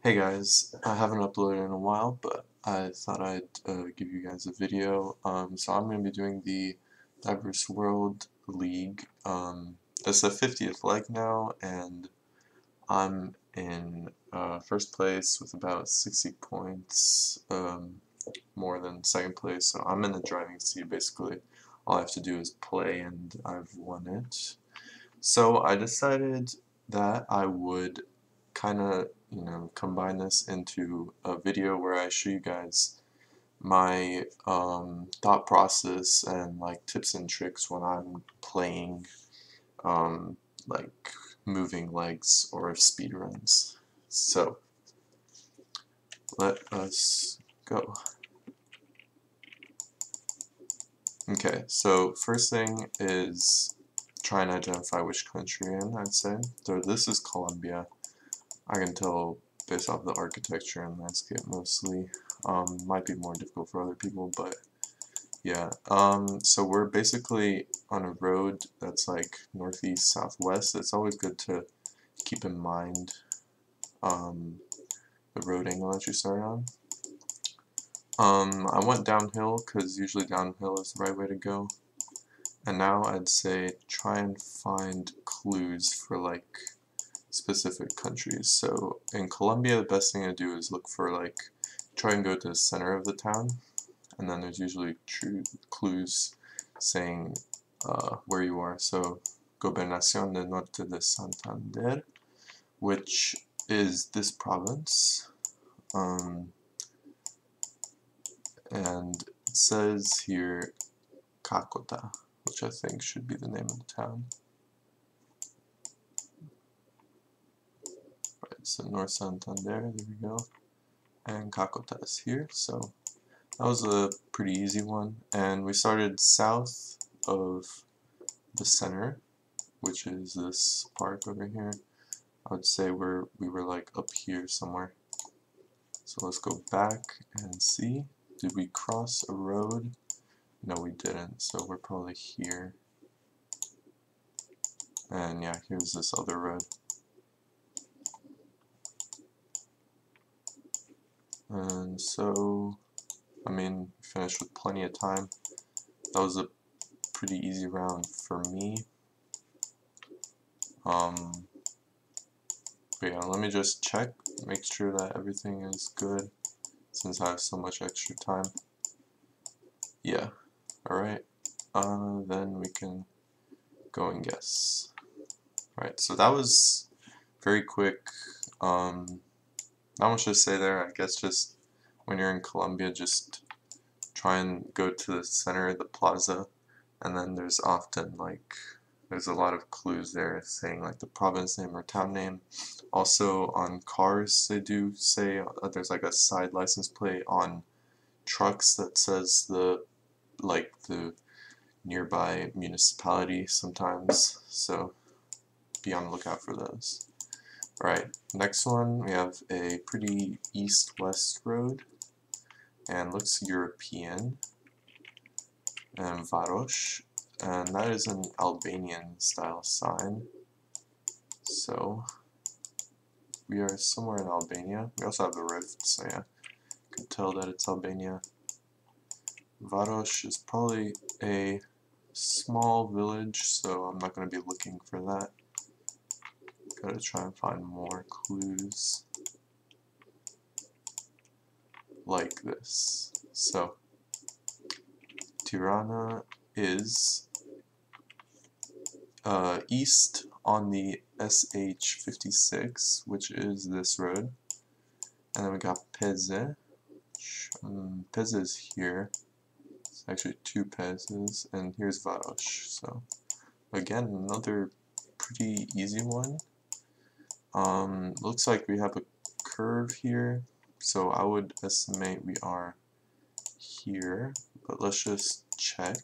Hey guys, I haven't uploaded in a while, but I thought I'd give you guys a video. So I'm going to be doing the Diverse World League. It's the 50th leg now, and I'm in first place with about 60 points, more than second place. So I'm in the driving seat basically. All I have to do is play, and I've won it. So I decided that I would kind of, combine this into a video where I show you guys my thought process and like tips and tricks when I'm playing um, like moving legs or speed runs. So let us go. Okay, so first thing is try and identify which country you're in, I'd say. So this is Colombia. I can tell based off the architecture and landscape mostly. Might be more difficult for other people, but yeah. So we're basically on a road that's like northeast southwest. It's always good to keep in mind the road angle that you start on. I went downhill because usually downhill is the right way to go. And now I'd say try and find clues for like specific countries. So in Colombia, the best thing to do is look for like, try and go to the center of the town, and then there's usually true clues saying where you are. So Gobernación del Norte de Santander, which is this province, and it says here Cacota, which I think should be the name of the town. Right, so North Santander, there we go, and Cacota is here. So that was a pretty easy one, and we started south of the center, which is this park over here. I would say we were like up here somewhere. So let's go back and see. Did we cross a road? No, we didn't, so we're probably here. And yeah, here's this other road. And so, I mean, finished with plenty of time. That was a pretty easy round for me. But yeah, let me just check, make sure that everything is good since I have so much extra time. Yeah, alright. Then we can go and guess. Alright, so that was very quick. Not much to say there. I guess just when you're in Colombia, just try and go to the center of the plaza, and then there's often like there's a lot of clues there saying like the province name or town name. Also on cars they do say there's like a side license plate on trucks that says the nearby municipality sometimes, so be on the lookout for those. Alright, next one we have a pretty east-west road and looks European, and Varos, and that is an Albanian style sign. So we are somewhere in Albania. We also have the rift, so yeah, you can tell that it's Albania. Varos is probably a small village, so I'm not going to be looking for that. Gotta try and find more clues like this. So Tirana is east on the SH56, which is this road, and then we got Peze. Peze is here. It's actually two Pezes, and here's Varos. So again, another pretty easy one. Looks like we have a curve here, so I would estimate we are here, but let's just check.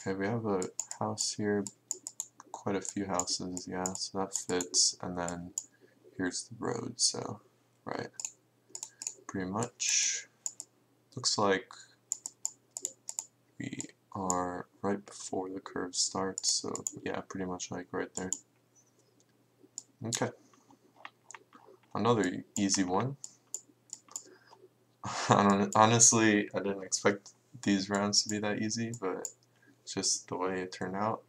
Okay, we have a house here, quite a few houses, yeah, so that fits, and then here's the road, so, right, pretty much. Looks like we are right before the curve starts, so yeah, pretty much like right there. Okay, another easy one. Honestly, I didn't expect these rounds to be that easy, but just the way it turned out.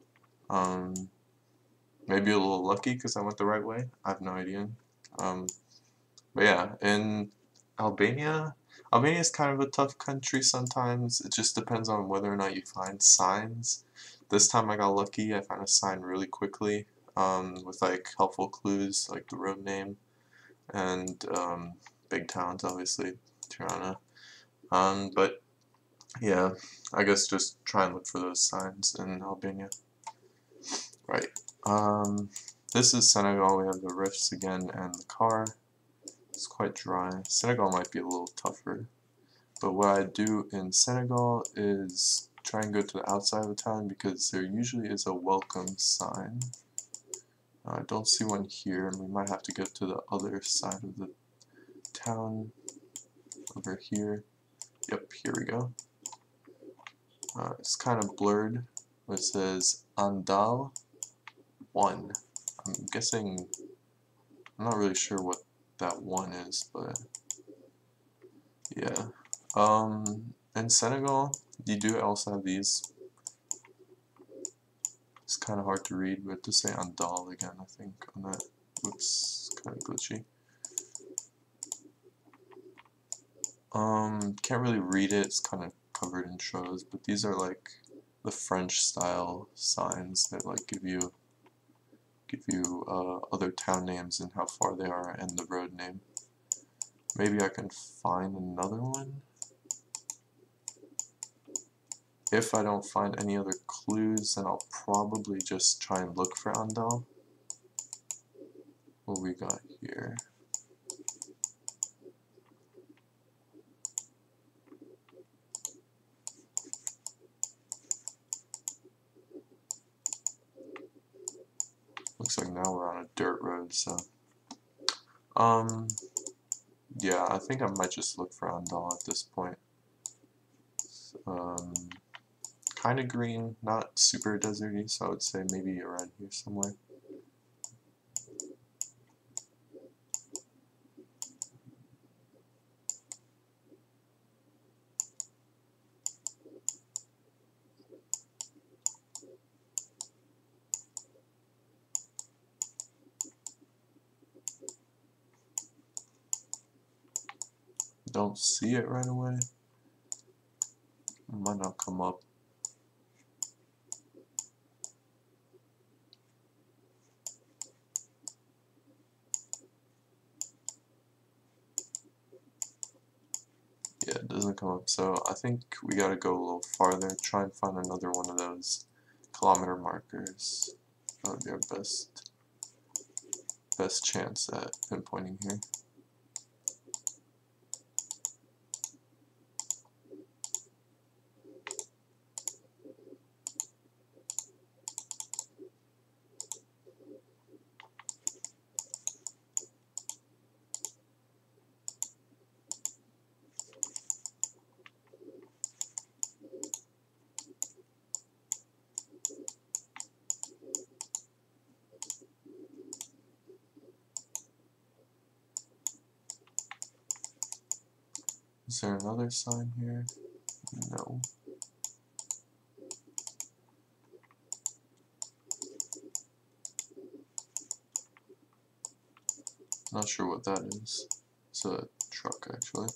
Maybe a little lucky because I went the right way. I have no idea. But yeah, in Albania, Albania is kind of a tough country sometimes. It just depends on whether or not you find signs. This time I got lucky. I found a sign really quickly with like helpful clues like the road name and big towns, obviously, Tirana. But yeah, I guess just try and look for those signs in Albania. Right. This is Senegal. We have the rifts again and the car. It's quite dry. Senegal might be a little tougher. But what I do in Senegal is try and go to the outside of the town because there usually is a welcome sign. I don't see one here, and we might have to go to the other side of the town over here. Yep, here we go. It's kind of blurred. It says Andal 1. I'm guessing, I'm not really sure what that 1 is, but yeah. In Senegal, you do also have these. It's kind of hard to read. We have to say Andal again, I think, on that. Whoops, kind of glitchy. Can't really read it. It's kind of covered in shows, but these are like the French style signs that like give you other town names and how far they are and the road name. Maybe I can find another one. If I don't find any other clues, then I'll probably just try and look for Andal. What we got here? Looks like now we're on a dirt road, so yeah, I think I might just look for Andal at this point. Kind of green, not super deserty, so I would say maybe around here somewhere. Don't see it right away. It might not come up. Yeah, it doesn't come up, so I think we gotta go a little farther, try and find another one of those kilometer markers. That would be our best chance at pinpointing here. Is there another sign here? No. Not sure what that is. It's a truck, actually.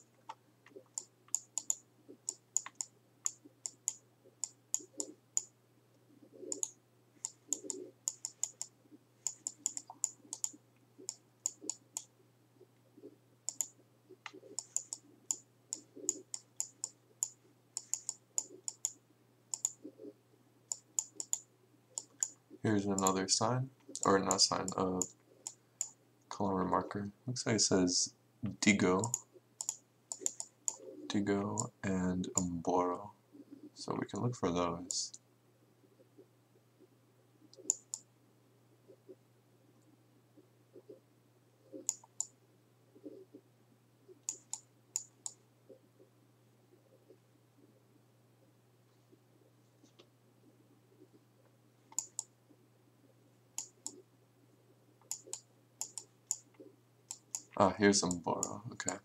Here's another sign, or not sign, kilometer marker. Looks like it says Digo, and Mboro, so we can look for those. Here's Mboro. Okay.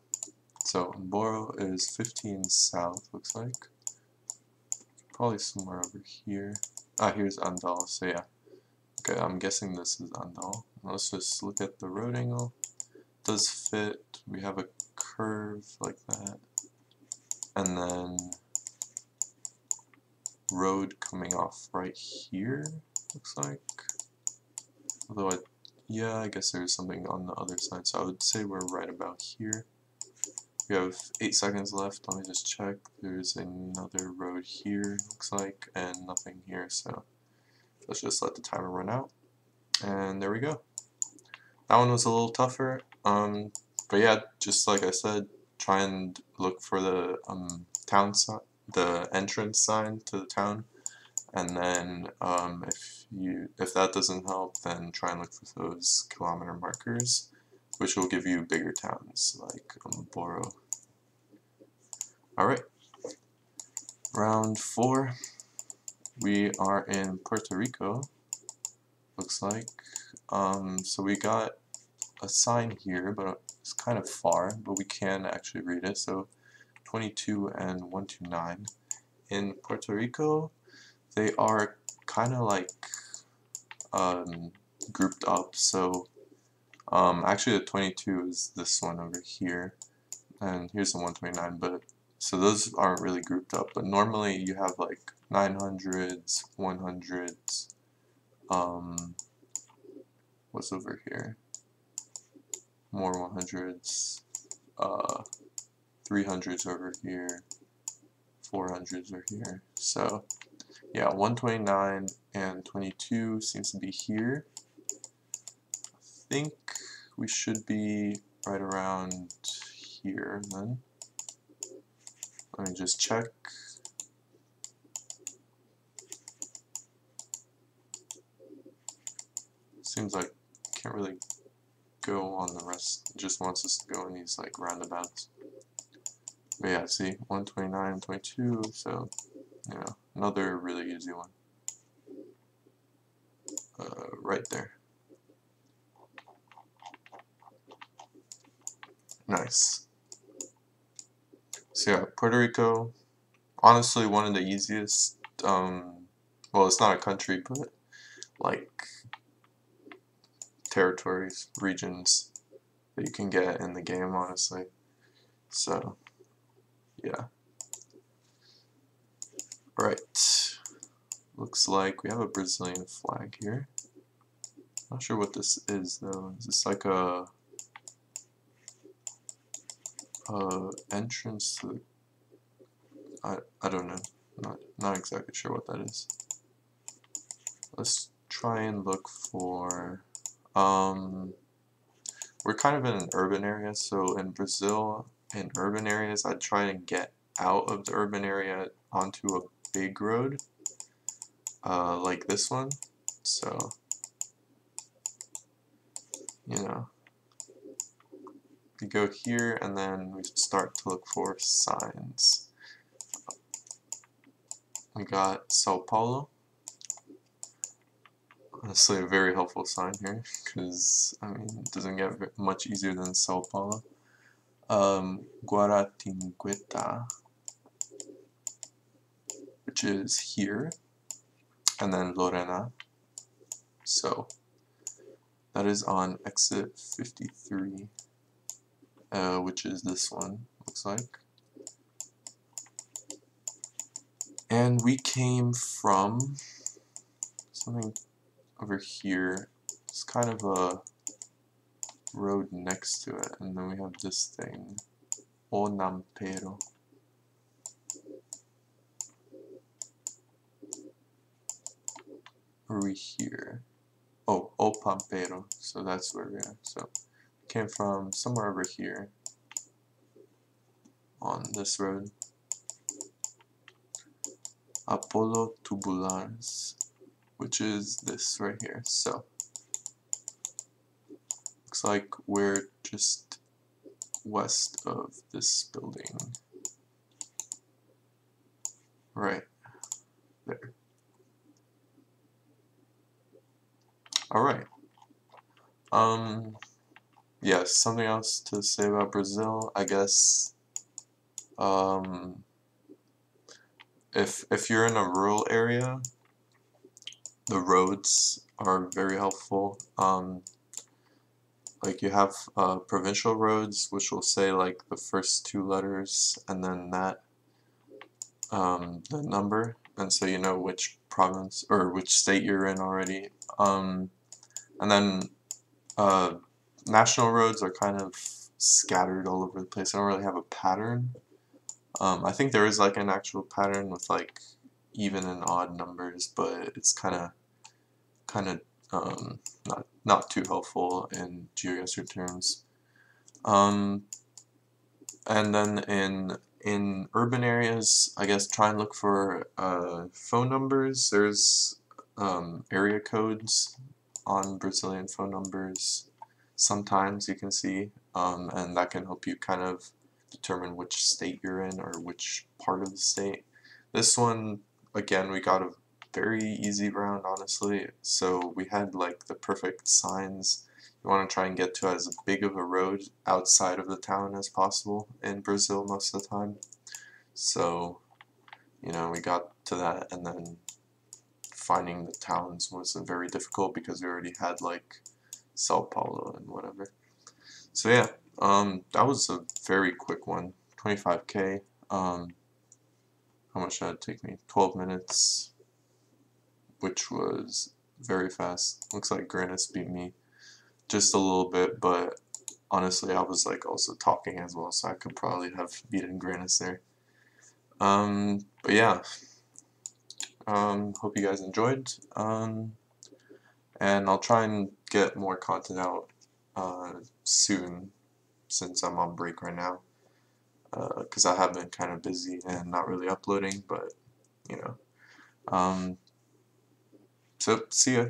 So Mboro is 15 south, looks like. Probably somewhere over here. Here's Andal, so yeah. Okay, I'm guessing this is Andal. Let's just look at the road angle. Does fit. We have a curve like that. And then road coming off right here, looks like. Although yeah, I guess there's something on the other side, so I would say we're right about here. We have 8 seconds left. Let me just check. There's another road here, looks like, and nothing here, so let's just let the timer run out. And there we go. That one was a little tougher, but yeah, just like I said, try and look for the town sign, the entrance sign to the town, and then if that doesn't help, then try and look for those kilometer markers, which will give you bigger towns like Boro. Alright, round 4. We are in Puerto Rico, looks like. So we got a sign here, but it's kind of far, but we can actually read it. So 22 and 129. In Puerto Rico, they are kind of like grouped up. So actually the 22 is this one over here, and here's the 129, but so those aren't really grouped up, but normally you have like 900s, 100s, what's over here? More 100s, 300s over here, 400s over here. So yeah, 129 and 22 seems to be here. I think we should be right around here then. Let me just check. Seems like can't really go on the rest. It just wants us to go in these like roundabouts. But yeah, see, 129 and 22, so you know, another really easy one. Right there. Nice. So yeah, Puerto Rico, honestly one of the easiest, well, it's not a country, but like territories, regions that you can get in the game, honestly. So yeah. Right. Looks like we have a Brazilian flag here. Not sure what this is though. Is this like a entrance to the, I don't know. Not exactly sure what that is. Let's try and look for we're kind of in an urban area, so in Brazil, in urban areas, I'd try and get out of the urban area onto a big road, like this one. So, you know, we go here and then we start to look for signs. We got Sao Paulo. Honestly, a very helpful sign here, because, I mean, it doesn't get much easier than Sao Paulo. Guaratingueta, which is here, and then Lorena. So that is on exit 53, which is this one, looks like. And we came from something over here. It's kind of a road next to it, and then we have this thing, Onampero. Are we here? Oh, Opampero, so that's where we are. So came from somewhere over here on this road. Apollo Tubulares, which is this right here. So looks like we're just west of this building. Right there. Alright. yes, something else to say about Brazil, I guess. Um, if you're in a rural area, the roads are very helpful. Like you have provincial roads, which will say like the first two letters and then the number, and so you know which province or which state you're in already. And then uh, national roads are kind of scattered all over the place. I don't really have a pattern. I think there is like an actual pattern with like even and odd numbers, but it's kind of not too helpful in Geoguessr terms. Um, and then in urban areas, I guess try and look for phone numbers. There's area codes on Brazilian phone numbers. Sometimes you can see, and that can help you kind of determine which state you're in or which part of the state. This one, again, we got a very easy round, honestly. So we had like the perfect signs. You want to try and get to as big of a road outside of the town as possible in Brazil most of the time. So, you know, we got to that, and then finding the towns wasn't very difficult because we already had like Sao Paulo and whatever. So yeah, that was a very quick one, 25K. How much did it take me? 12 minutes, which was very fast. Looks like Grannis beat me just a little bit, but honestly, I was like also talking as well, so I could probably have beaten Grannis there. But yeah, hope you guys enjoyed. And I'll try and get more content out soon, since I'm on break right now, because I have been kind of busy and not really uploading, but you know. So see ya.